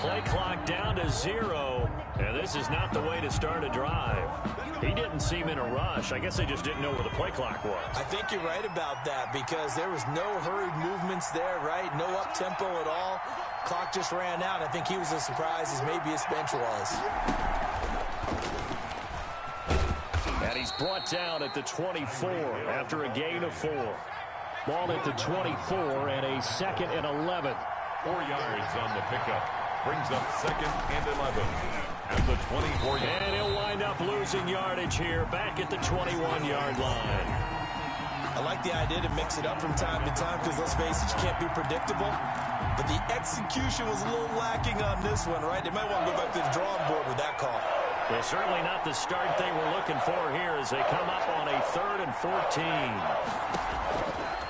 Play clock down to 0, and this is not the way to start a drive. He didn't seem in a rush. I guess they just didn't know where the play clock was. I think you're right about that because there was no hurried movements there, right? No up-tempo at all. Clock just ran out. I think he was as surprised as maybe his bench was. And he's brought down at the 24 after a gain of 4. Ball at the 24 and a 2nd and 11. 4 yards on the pickup. Brings up 2nd and 11. At the 24-yard. And he'll wind up losing yardage here back at the 21-yard line. I like the idea to mix it up from time to time because, let's face it, you can't be predictable. But the execution was a little lacking on this one, right? They might want to go back to the drawing board with that call. Well, certainly not the start they were looking for here as they come up on a 3rd and 14.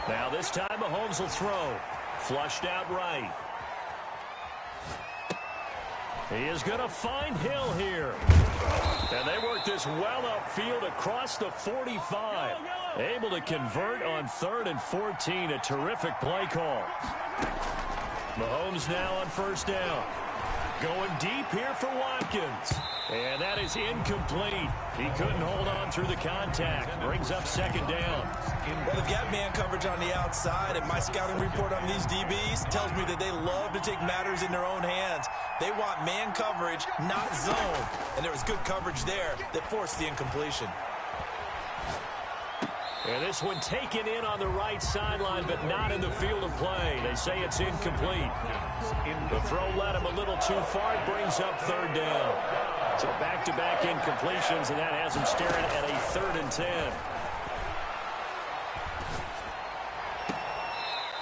Now this time Mahomes will throw. Flushed out right. He is going to find Hill here. And they work this well upfield across the 45. Able to convert on 3rd and 14. A terrific play call. Mahomes now on 1st down. Going deep here for Watkins. And that is incomplete. He couldn't hold on through the contact. Brings up 2nd down. Well, they've got man coverage on the outside, and my scouting report on these DBs tells me that they love to take matters in their own hands. They want man coverage, not zone. And there was good coverage there that forced the incompletion. And this one taken in on the right sideline, but not in the field of play. They say it's incomplete. The throw led him a little too far. It brings up 3rd down. So back-to-back incompletions, and that has him staring at a 3rd and 10.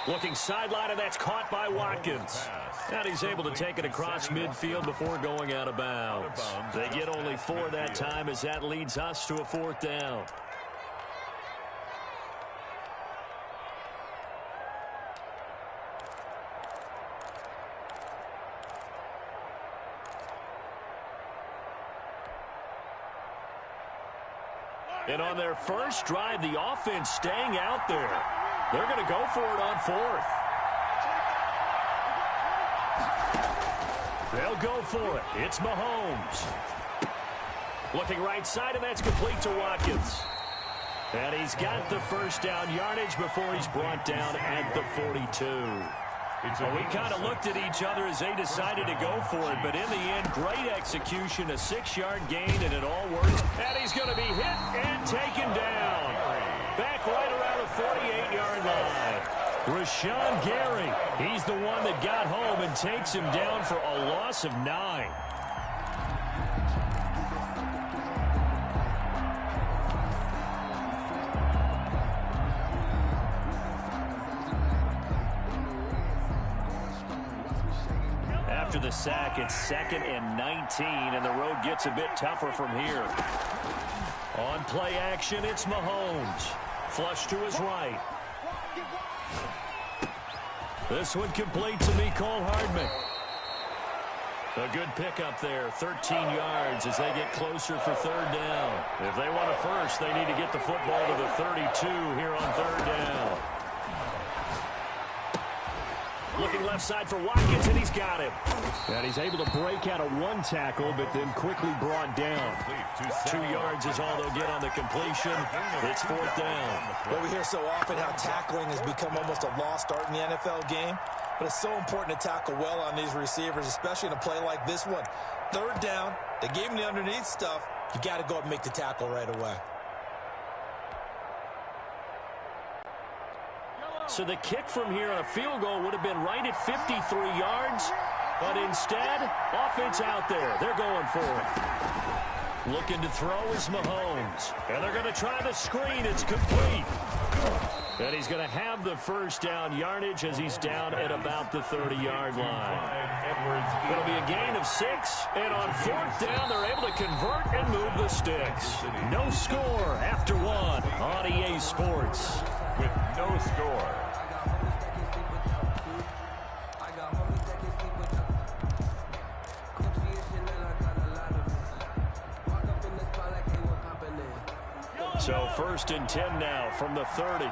Looking sideline, and that's caught by Watkins. And he's able to take it across midfield before going out of bounds. They get only 4 that time as that leads us to a 4th down. And on their first drive, the offense staying out there. They're going to go for it on 4th. They'll go for it. It's Mahomes. Looking right side, and that's complete to Watkins. And he's got the 1st down yardage before he's brought down at the 42. Well, we kind of looked at each other as they decided to go for it, but in the end, great execution, a 6-yard gain, and it all works. And he's going to be hit and taken down. Back right around the 48-yard line. Rashawn Gary, he's the one that got home and takes him down for a loss of 9. After the sack, it's 2nd and 19, and the road gets a bit tougher from here. On play action, it's Mahomes. Flush to his right. This one complete to Mecole Hardman. A good pickup there, 13 yards as they get closer for 3rd down. If they want a first, they need to get the football to the 32 here on 3rd down. Looking left side for Watkins, and he's got him. And he's able to break out of 1 tackle, but then quickly brought down. 2 yards is all they'll get on the completion. It's 4th down. Well, we hear so often how tackling has become almost a lost art in the NFL game. But it's so important to tackle well on these receivers, especially in a play like this one. 3rd down, they gave him the underneath stuff. You got to go up and make the tackle right away. So the kick from here on a field goal would have been right at 53 yards. But instead, offense out there. They're going for it. Looking to throw is Mahomes. And they're going to try the screen. It's complete. And he's going to have the 1st down yardage as he's down at about the 30-yard line. It'll be a gain of 6. And on 4th down, they're able to convert and move the sticks. No score after 1 on EA Sports. With no score. So 1st and 10 now from the 30.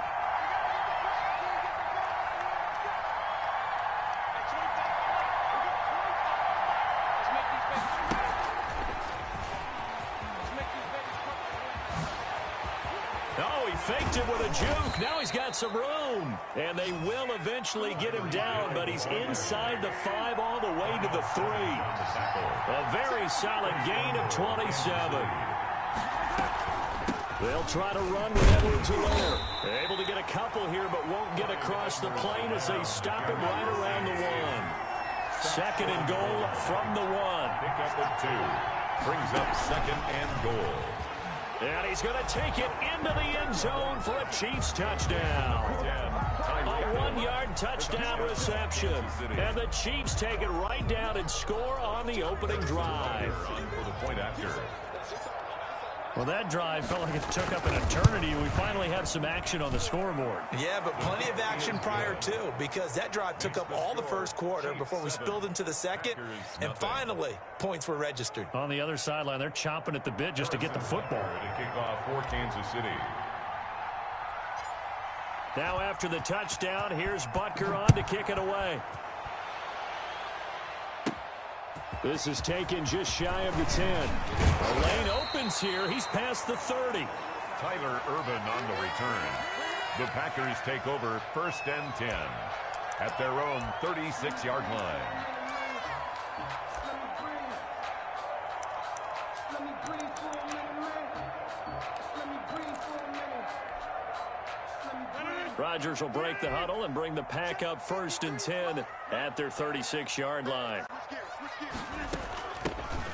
Blocked it with a juke. Now he's got some room. And they will eventually get him down, but he's inside the 5 all the way to the 3. A very solid gain of 27. They'll try to run with Edwards-Helaire. Able to get a couple here, but won't get across the plane as they stop him right around the 1. Second and goal from the 1. Pick up at 2. Brings up second and goal. And he's going to take it into the end zone for a Chiefs touchdown. A 1-yard touchdown reception. And the Chiefs take it right down and score on the opening drive. For the point after. Well, that drive felt like it took up an eternity. We finally have some action on the scoreboard. Yeah, but plenty of action prior to, because that drive took up all the first quarter before we spilled into the second, and finally, points were registered. On the other sideline, they're chomping at the bit just to get the football. To kick off for Kansas City. Now after the touchdown, here's Butker on to kick it away. This is taken just shy of the 10. The lane opens here. He's past the 30. Tyler Urban on the return. The Packers take over 1st and 10 at their own 36-yard line. Rodgers will break the huddle and bring the Pack up 1st and 10 at their 36-yard line.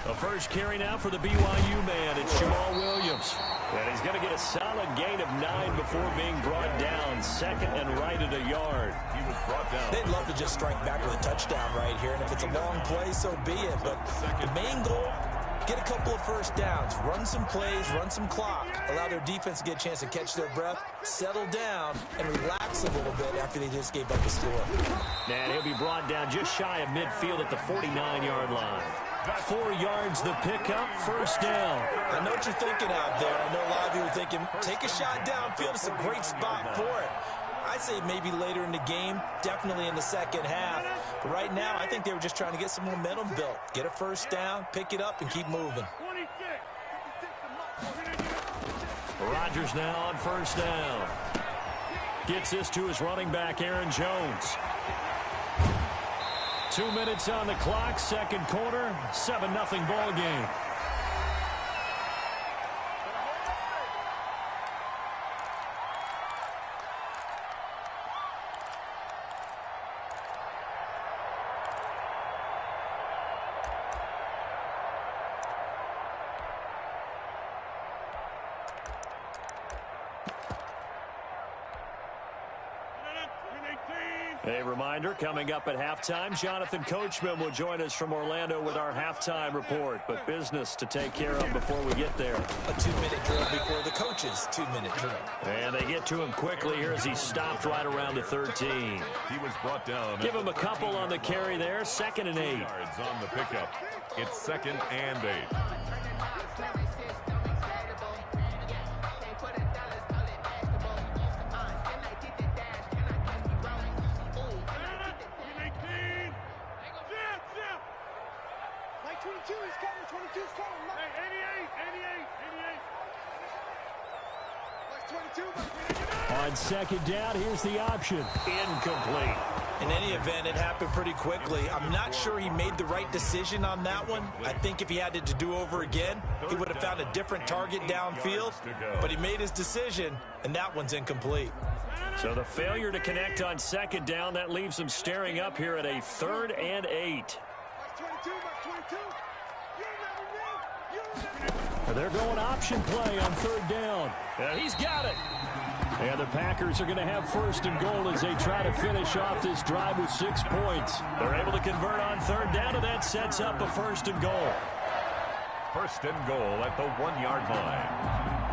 The first carry now for the BYU man. It's Jamal Williams. And he's going to get a solid gain of 9 before being brought down. Second and right at a yard. He was brought down. They'd love to just strike back with a touchdown right here, and if it's a long play, so be it. But the main goal, get a couple of first downs, run some plays, run some clock, allow their defense to get a chance to catch their breath, settle down, and relax a little bit after they just gave up a score. And he'll be brought down just shy of midfield at the 49-yard line. 4 yards the pickup, first down. I know what you're thinking out there. I know a lot of you are thinking, take a shot downfield. It's a great spot for it. I'd say maybe later in the game, definitely in the second half. But right now, I think they were just trying to get some momentum built. Get a first down, pick it up, and keep moving. Rodgers now on first down. Gets this to his running back, Aaron Jones. 2 minutes on the clock, second quarter, 7-0 ball game. A reminder, coming up at halftime, Jonathan Coachman will join us from Orlando with our halftime report. But business to take care of before we get there. A 2-minute drill before the coach's 2-minute drill. And they get to him quickly here as he stopped right around the 13. He was brought down. Give him a couple on the carry there, 2nd and 8. Yards on the pickup. It's 2nd and 8. On second down, here's the option. Incomplete. In any event, it happened pretty quickly. I'm not sure he made the right decision on that one. I think if he had it to do over again, he would have found a different target downfield. But he made his decision, and that one's incomplete. So the failure to connect on second down, that leaves him staring up here at a 3rd and 8. They're going option play on 3rd down. He's got it. And the Packers are going to have 1st and goal as they try to finish off this drive with 6 points. They're able to convert on 3rd down, and that sets up a 1st and goal. 1st and goal at the 1-yard line.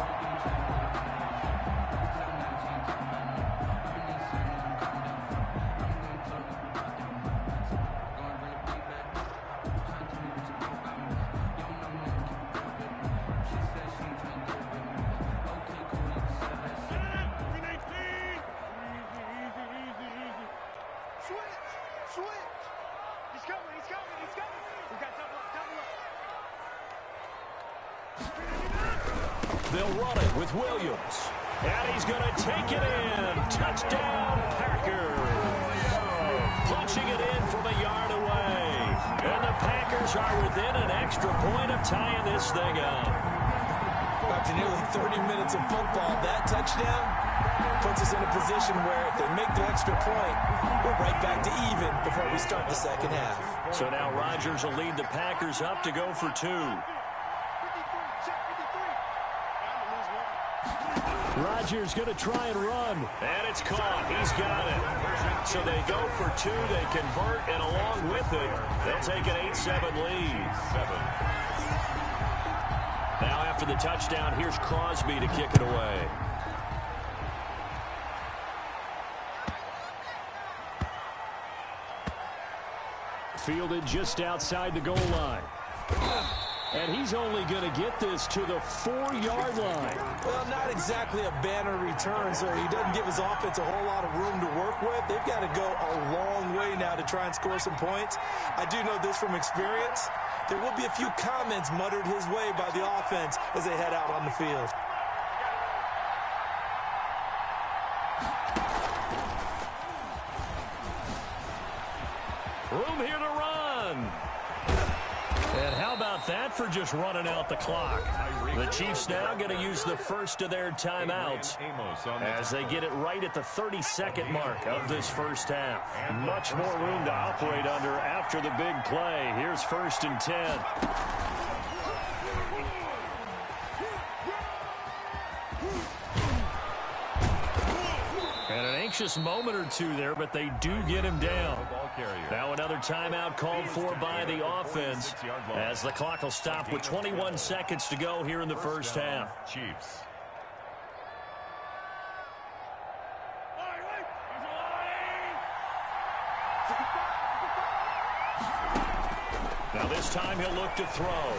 They'll run it with Williams. And he's going to take it in. Touchdown, Packers. Punching it in from a yard away. And the Packers are within an extra point of tying this thing up. After nearly 30 minutes of football, that touchdown puts us in a position where if they make the extra point, we're right back to even before we start the second half. So now Rodgers will lead the Packers up to go for two. Rodgers going to try and run. And it's caught. He's got it. So they go for two. They convert, and along with it, they'll take an 8-7 lead. Now after the touchdown, here's Crosby to kick it away. Fielded just outside the goal line. And he's only going to get this to the 4-yard line. Well, not exactly a banner return, so he doesn't give his offense a whole lot of room to work with. They've got to go a long way now to try and score some points. I do know this from experience. There will be a few comments muttered his way by the offense as they head out on the field. Room here to run. And how about that for just running out the clock? The Chiefs now going to use the first of their timeouts as they get it right at the 30-second mark of this first half. Much more room to operate under after the big play. Here's 1st and 10. And an anxious moment or two there, but they do get him down. Now another timeout called for by the offense as the clock will stop with 21 seconds to go here in the first half. Chiefs. Now this time he'll look to throw.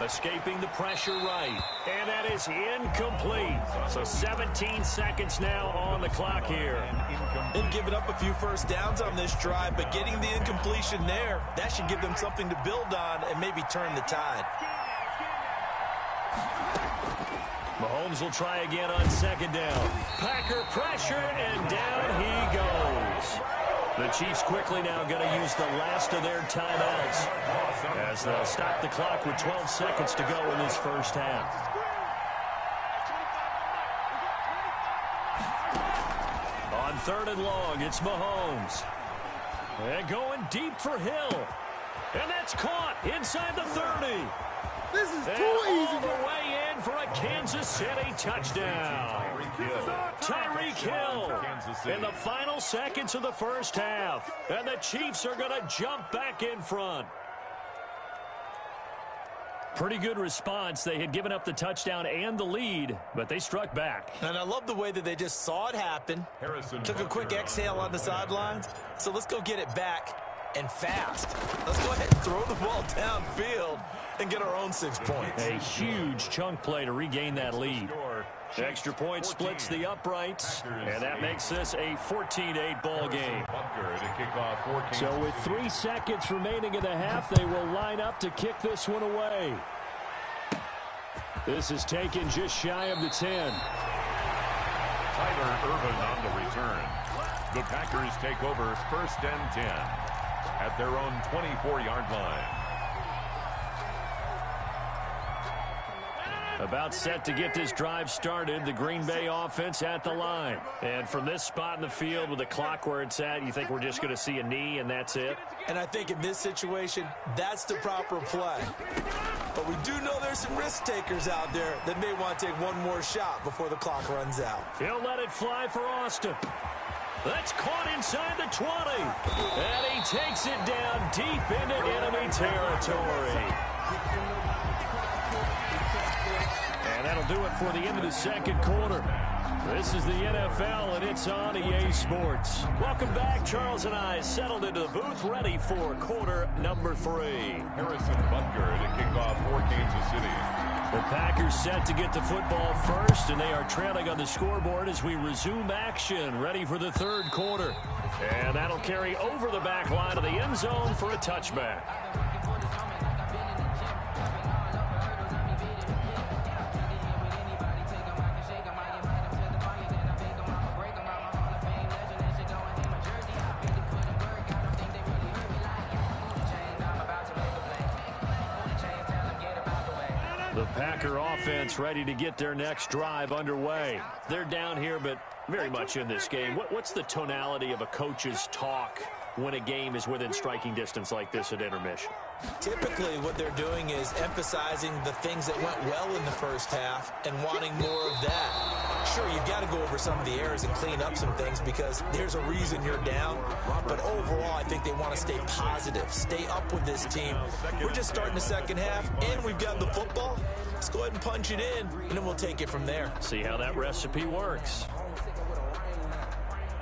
Escaping the pressure right. And that is incomplete. So 17 seconds now on the clock here. They've given up a few first downs on this drive, but getting the incompletion there, that should give them something to build on and maybe turn the tide. Mahomes will try again on 2nd down. Packer pressure, and down he goes. The Chiefs quickly now going to use the last of their timeouts as they'll stop the clock with 12 seconds to go in this first half. On 3rd and long, it's Mahomes. And going deep for Hill. And that's caught inside the 30. This is and too easy. All the way in for a Kansas City touchdown. Tyreek Hill in the final seconds of the first half. And the Chiefs are going to jump back in front. Pretty good response. They had given up the touchdown and the lead, but they struck back. And I love the way that they just saw it happen. Took a quick exhale on the sidelines. So let's go get it back and fast. Let's go ahead and throw the ball downfield and get our own 6 points. A huge chunk play to regain that lead. The extra point splits the uprights, and that makes this a 14-8 ball game. So with 3 seconds remaining in the half, they will line up to kick this one away. This is taken just shy of the 10. Tyler Irvin on the return. The Packers take over 1st and 10 at their own 24-yard line. About set to get this drive started, the Green Bay offense at the line. And from this spot in the field with the clock where it's at, you think we're just going to see a knee and that's it? And I think in this situation, that's the proper play. But we do know there's some risk takers out there that may want to take one more shot before the clock runs out. He'll let it fly for Austin. That's caught inside the 20. And he takes it down deep into enemy territory. And that'll do it for the end of the second quarter. This is the NFL, and it's on EA Sports. Welcome back. Charles and I settled into the booth, ready for quarter number 3. Harrison Butker to kick off for Kansas City. The Packers set to get the football first, and they are trailing on the scoreboard as we resume action, ready for the third quarter. And that'll carry over the back line of the end zone for a touchback. Packer offense ready to get their next drive underway. They're down here, but very much in this game. What's the tonality of a coach's talk when a game is within striking distance like this at intermission? Typically, what they're doing is emphasizing the things that went well in the first half and wanting more of that. Sure, you've got to go over some of the errors and clean up some things because there's a reason you're down. But overall, I think they want to stay positive, stay up with this team. We're just starting the second half, and we've got the football. Let's go ahead and punch it in, and then we'll take it from there. See how that recipe works.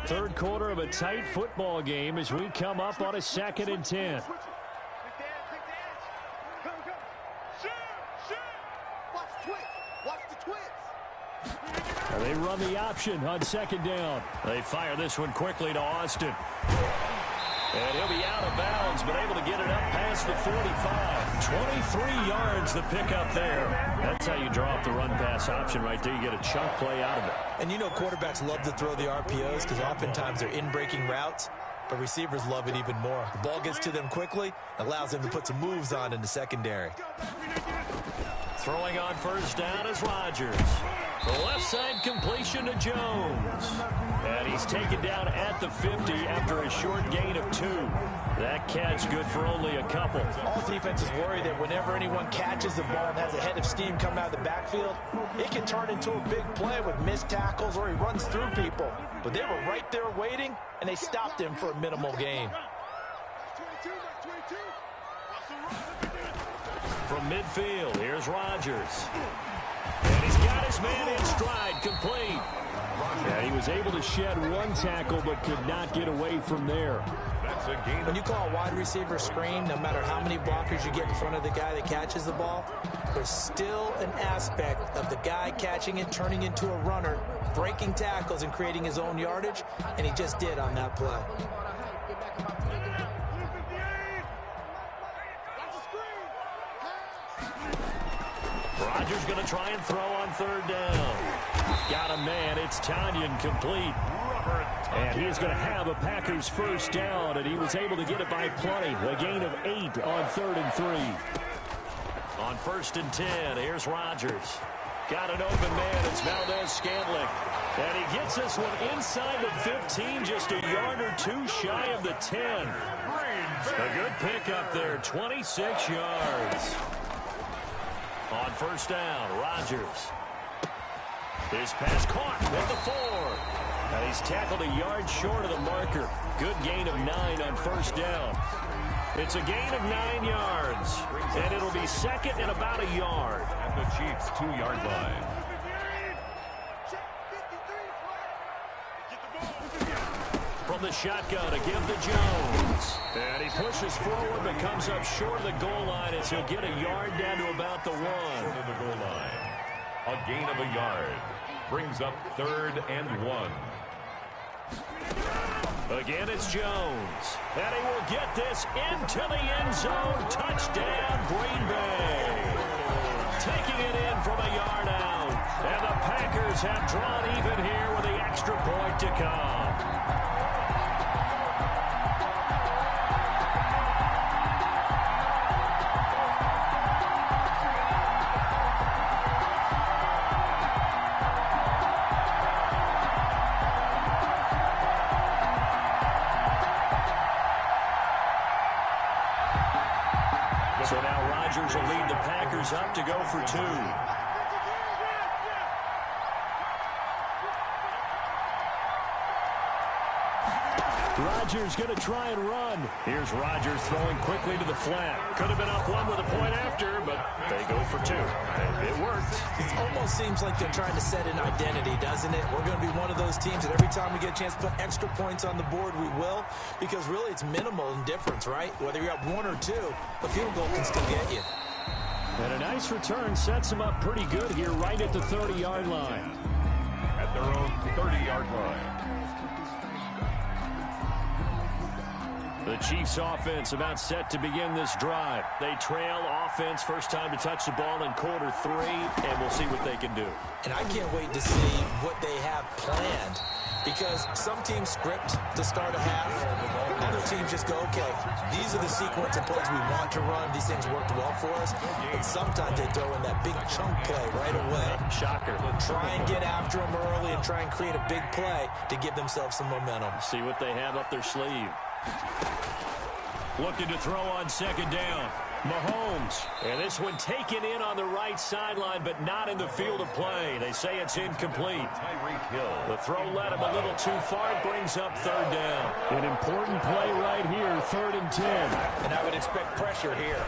Third quarter of a tight football game as we come up on a 2nd and 10. They run the option on 2nd down. They fire this one quickly to Austin. And he'll be out of bounds, but able to get it up past the 45. 23 yards the pickup there. That's how you draw up the run-pass option right there. You get a chunk play out of it. And you know quarterbacks love to throw the RPOs because oftentimes they're in-breaking routes, but receivers love it even more. The ball gets to them quickly, allows them to put some moves on in the secondary. Throwing on 1st down is Rodgers. The left side completion to Jones. And he's taken down at the 50 after a short gain of 2. That catch good for only a couple. All defenses worry that whenever anyone catches the ball and has a head of steam come out of the backfield, it can turn into a big play with missed tackles or he runs through people. But they were right there waiting, and they stopped him for a minimal gain. From midfield, here's Rodgers. And he's got his man in stride, complete. Yeah, he was able to shed 1 tackle but could not get away from there. That's a gain. When you call a wide receiver screen, no matter how many blockers you get in front of the guy that catches the ball, there's still an aspect of the guy catching it, turning into a runner, breaking tackles and creating his own yardage, and he just did on that play. Rodgers going to try and throw on 3rd down. Got a man. It's Tanyan complete. And he is going to have a Packers 1st down, and he was able to get it by plenty. A gain of 8 on 3rd and 3. On 1st and 10, here's Rodgers. Got an open man. It's Valdez-Scantling. And he gets this one inside the 15, just a yard or 2 shy of the 10. A good pickup there, 26 yards. On 1st down, Rodgers. His pass caught at the 4. And he's tackled a yard short of the marker. Good gain of 9 on 1st down. It's a gain of 9 yards. And it'll be 2nd and about a yard. At the Chiefs' 2-yard line. From the shotgun to give to Jones. And he pushes forward but comes up short of the goal line as he'll get a yard down to about the 1. Short of the goal line. A gain of a yard. Brings up 3rd and 1. Again, it's Jones. And he will get this into the end zone. Touchdown, Green Bay. Taking it in from a yard out. And the Packers have drawn even here with the extra point to come. So now Rodgers will lead the Packers up to go for 2. Rodgers going to try and run. Here's Rodgers throwing quickly to the flat. Could have been up 1 with a point after, but they go for 2. It worked. It almost seems like they're trying to set an identity, doesn't it? We're going to be one of those teams that every time we get a chance to put extra points on the board, we will. Because really it's minimal in difference, right? Whether you're up 1 or 2, the field goal can still get you. And a nice return sets them up pretty good here right at the 30-yard line. At their own 30-yard line. The Chiefs offense about set to begin this drive. They trail offense, first time to touch the ball in quarter 3, and we'll see what they can do. And I can't wait to see what they have planned, because some teams script to start a half, other teams just go, okay, these are the sequence of plays we want to run. These things worked well for us. And sometimes they throw in that big chunk play right away. Shocker. Try and get after them early and try and create a big play to give themselves some momentum. See what they have up their sleeve. Looking to throw on second down. Mahomes. And this one taken in on the right sideline, but not in the field of play. They say it's incomplete. The throw led him a little too far. It brings up third down. An important play right here, 3rd and 10. And I would expect pressure here.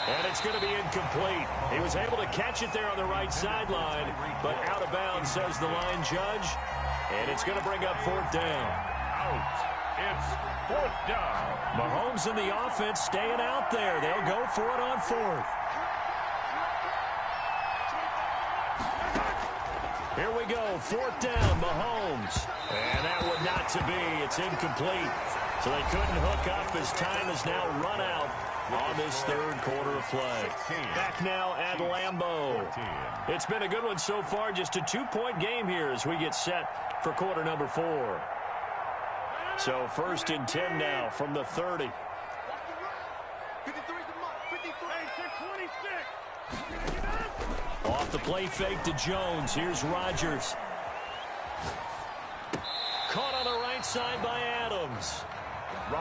And it's going to be incomplete. He was able to catch it there on the right sideline, but out of bounds, says the line judge. And it's going to bring up 4th down. Out. It's 4th down. Mahomes and the offense staying out there. They'll go for it on 4th. Here we go. 4th down, Mahomes. And that one not to be. It's incomplete. So they couldn't hook up as time is now run out on this 3rd quarter of play. Back now at Lambeau. It's been a good one so far. Just a 2-point game here as we get set for quarter number 4. So 1st and 10 now from the 30. Off the play fake to Jones. Here's Rodgers. Caught on the right side by Adams.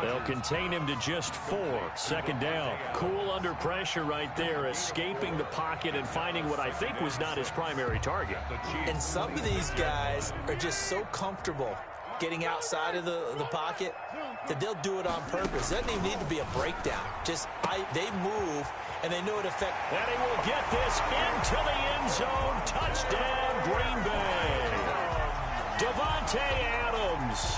They'll contain him to just 4. 2nd down. Cool under pressure right there, escaping the pocket and finding what I think was not his primary target. And some of these guys are just so comfortable getting outside of the pocket that they'll do it on purpose. It doesn't even need to be a breakdown. They move, and they know it affects. And he will get this into the end zone. Touchdown, Green Bay. Davante Adams,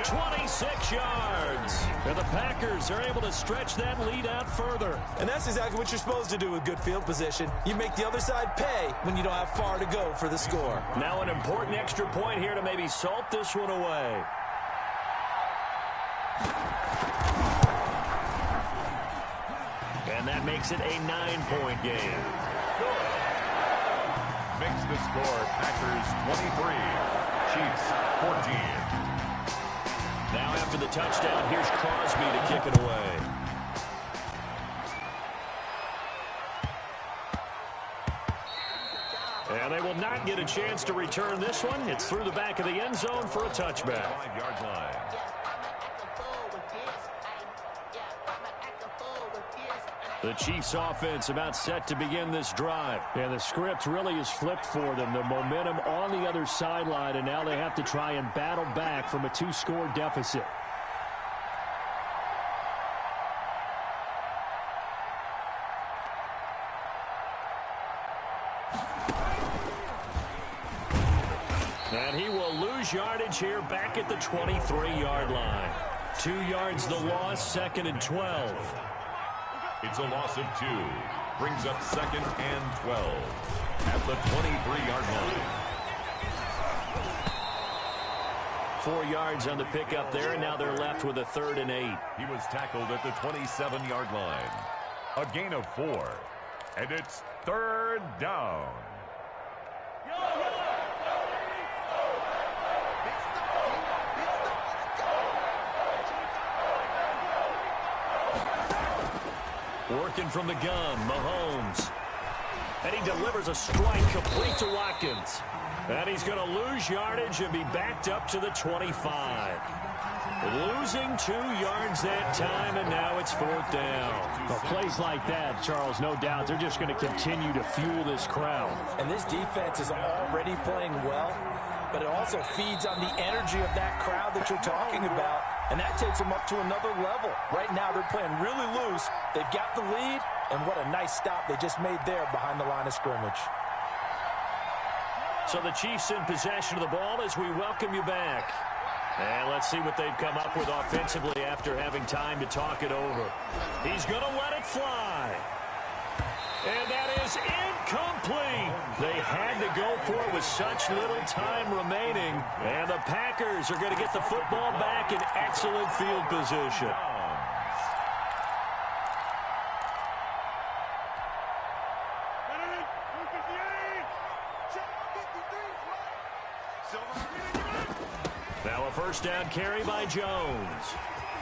26 yards. And the Packers are able to stretch that lead out further. And that's exactly what you're supposed to do with good field position. You make the other side pay when you don't have far to go for the score. Now an important extra point here to maybe salt this one away. And that makes it a 9-point game. Makes the score Packers 23, Chiefs 14. Now after the touchdown, here's Crosby to kick it away. And they will not get a chance to return this one. It's through the back of the end zone for a touchback. 5-yard line. The Chiefs offense about set to begin this drive. And the script really is flipped for them. The momentum on the other sideline, and now they have to try and battle back from a 2-score deficit. And he will lose yardage here back at the 23-yard line. 2 yards the loss, 2nd and 12. It's a loss of 2. Brings up 2nd and 12 at the 23-yard line. 4 yards on the pickup there, and now they're left with a 3rd and 8. He was tackled at the 27-yard line. A gain of 4. And it's 3rd down. Working from the gun, Mahomes. And he delivers a strike complete to Watkins. And he's going to lose yardage and be backed up to the 25. Losing 2 yards that time, and now it's 4th down. Well, plays like that, Charles, no doubt, they're just going to continue to fuel this crowd. And this defense is already playing well, but it also feeds on the energy of that crowd that you're talking about, and that takes them up to another level. Right now, they're playing really loose. They've got the lead, and what a nice stop they just made there behind the line of scrimmage. So the Chiefs in possession of the ball as we welcome you back. And let's see what they've come up with offensively after having time to talk it over. He's going to let it fly. And that is incomplete. They had to go for it with such little time remaining. And the Packers are going to get the football back in excellent field position. first down carry by Jones.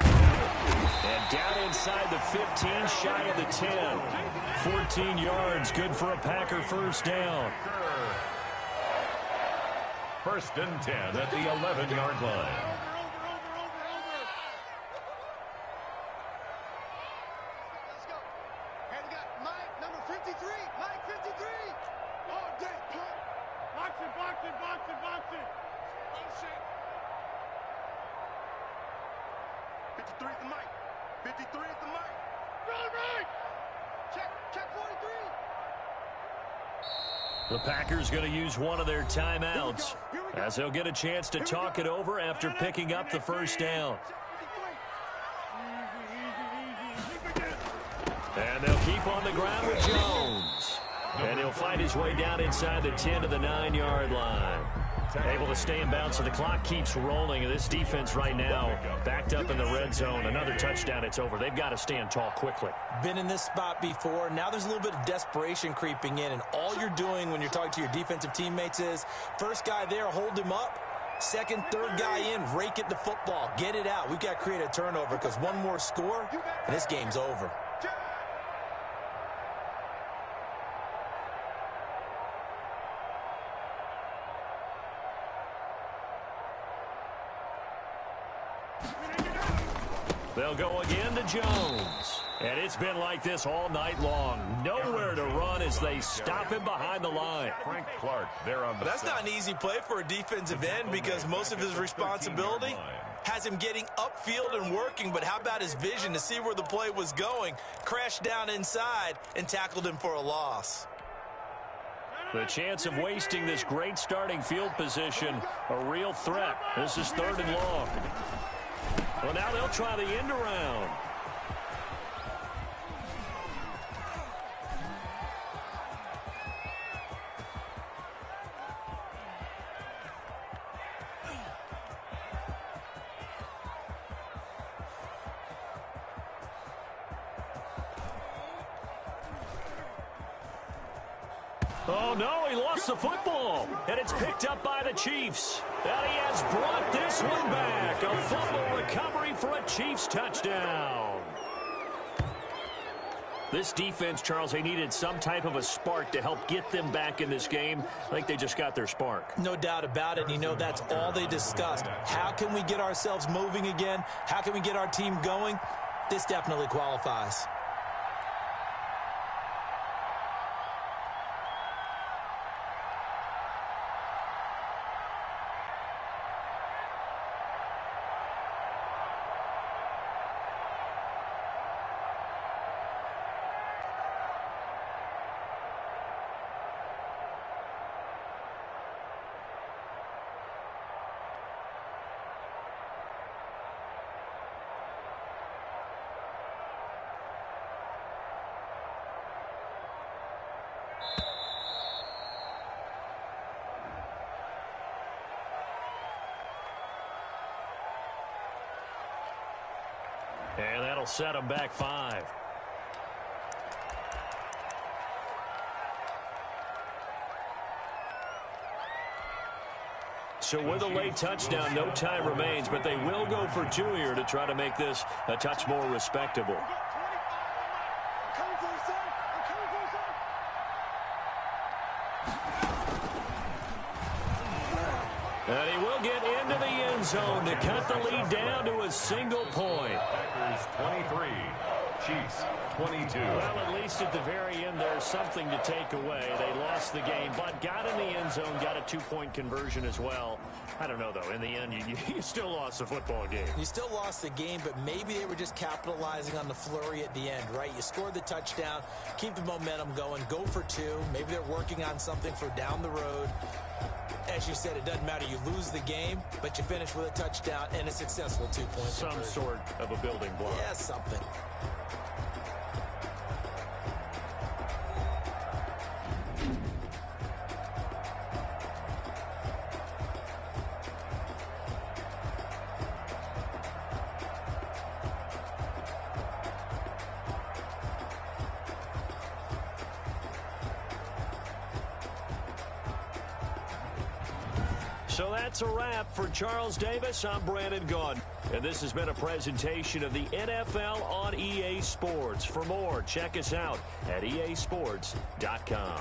And down inside the 15, shy of the 10. 14 yards, good for a Packer first down. First and 10 at the 11-yard line. The Packers going to use one of their timeouts as they'll get a chance to talk it over after picking up the first down. And they'll keep on the ground with Jones. And he'll fight his way down inside the 10 to the 9-yard line. Able to stay in bounds, so the clock keeps rolling. This defense right now backed up in the red zone. Another touchdown, it's over. They've got to stand tall quickly. Been in this spot before. Now there's a little bit of desperation creeping in, and all you're doing when you're talking to your defensive teammates is first guy there, hold him up. Second, third guy in, rake it the football. Get it out. We've got to create a turnover because one more score, and this game's over. They'll go again to Jones. And it's been like this all night long. Nowhere to run as they stop him behind the line. Frank Clark there on the That's not an easy play for a defensive end because most of his responsibility has him getting upfield and working. But how about his vision to see where the play was going? Crashed down inside and tackled him for a loss. The chance of wasting this great starting field position, a real threat. This is 3rd and long. Well, now they'll try the end around. Oh, no, he lost the football, and it's picked up by the Chiefs. And he has brought this one back. A fumble recovery for a Chiefs touchdown. This defense, Charles, they needed some type of a spark to help get them back in this game. I think they just got their spark. No doubt about it. You know, that's all they discussed. How can we get ourselves moving again? How can we get our team going? This definitely qualifies. And that'll set them back 5. So with a late touchdown, no time remains, but they will go for 2 here to try to make this a touch more respectable. And he will get into the end zone to cut the lead down to a single point. Packers 23, Chiefs 22. Well, at least at the very end, there's something to take away. They lost the game, but got in the end zone, got a 2-point conversion as well. I don't know, though. In the end, you still lost the football game. You still lost the game, but maybe they were just capitalizing on the flurry at the end, right? You scored the touchdown, keep the momentum going, go for 2. Maybe they're working on something for down the road. As you said, it doesn't matter. You lose the game, but you finish with a touchdown and a successful 2-point Some conversion. sort of a building block. Yeah, something. So that's a wrap for Charles Davis. I'm Brandon Gaudin. And this has been a presentation of the NFL on EA Sports. For more, check us out at easports.com.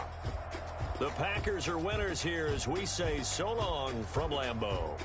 The Packers are winners here as we say so long from Lambeau.